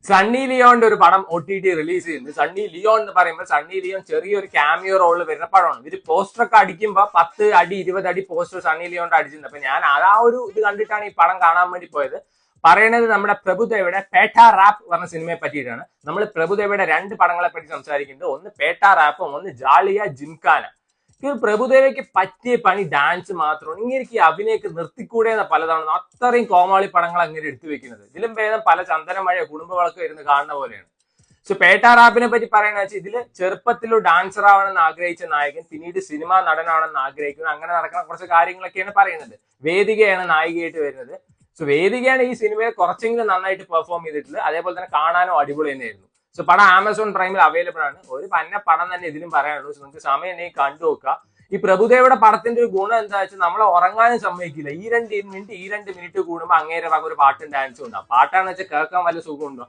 സണ്ണി ലിയോന്റെ ഒരു പടം OTT release ചെയ്യുന്നു. സണ്ണി ലിയോൺ എന്ന് പറയുമ്പോൾ സണ്ണി ലിയോൺ ചെറിയൊരു ക്യാമിയോ റോളിൽ വരുന്ന പടമാണ്. ഇവര് പോസ്റ്ററൊക്കെ അടിക്കുമ്പോൾ 10 അടി 20 അടി പോസ്റ്റർ സണ്ണി ലിയോന്റെ അടിച്ചിട്ടുണ്ട്. അപ്പൊ ഞാൻ ആ ഒരു ഇത് കണ്ടിട്ടാണ് ഈ പടം കാണാൻ വേണ്ടി പോയത്. പറയണത് നമ്മുടെ പ്രഭുദേവയുടെ പേട്ട റാപ്പ് പറഞ്ഞ സിനിമയെ പറ്റിയിട്ടാണ്. നമ്മൾ പ്രഭുദേവയുടെ 2 പടങ്ങളെ പറ്റി സംസാരിക്കുന്നത്. ഒന്ന് പേട്ട റാപ്പും ഒന്ന് ജാളിയ ജിംഖാന. ഈ പ്രഭുദേവയ്ക്ക് പറ്റിയ പണി ഡാൻസ് മാത്രമാണ്. ഇങ്ങനെ അഭിനയൊക്കെ നിർത്തിക്കൂടെ എന്ന പലതാണ് അത്രയും കോമാളി പടങ്ങൾ അങ്ങനെ എടുത്തു വെക്കുന്നത്. ഇതിലും ഭേദം പല ചന്ദനമഴ കുടുംബവഴക്കം ഇരുന്ന് കാണുന്ന പോലെയാണ്. സോ പേട്ട റാപ്പിനെ പറ്റി പറയുന്നത് വെച്ചാൽ ഇതില് ചെറുപ്പത്തിലൊരു ഡാൻസർ ആവണമെന്ന് ആഗ്രഹിച്ച നായകൻ പിന്നീട് സിനിമാ നടനാവണമെന്ന് ആഗ്രഹിക്കുന്നു. അങ്ങനെ നടക്കുന്ന കുറച്ച് കാര്യങ്ങളൊക്കെയാണ് പറയുന്നത്. വേദികയാണ് നായികയായിട്ട് വരുന്നത്. സോ വേദികയാണ് ഈ സിനിമയിൽ കുറച്ചെങ്കിലും നന്നായിട്ട് പെർഫോം ചെയ്തിട്ടുള്ളത്. അതേപോലെ തന്നെ കാണാനും അടിപൊളി തന്നെയായിരുന്നു. സോ പടം ആമസോൺ പ്രൈമിൽ അവൈലബിൾ ആണ്. ഒരു പന്ന പടം തന്നെ ഇതിലും പറയാനുള്ളൂ. സോ നിങ്ങൾക്ക് സമയം ഉണ്ടെങ്കിൽ കണ്ടു നോക്കുക. ഈ പ്രഭുദേവയുടെ പടത്തിന്റെ ഒരു ഗുണം എന്താ വെച്ചാൽ നമ്മളെ ഉറങ്ങാനും സമ്മതിക്കില്ല. ഈ 2 മിനിറ്റ് കൂടുമ്പോൾ അങ്ങേരെ ഭാഗം ഒരു പാട്ടും ഡാൻസും ഉണ്ടാവും. പാട്ടാന്ന് വെച്ചാൽ കേൾക്കാൻ വല്ല സുഖമുണ്ടോ?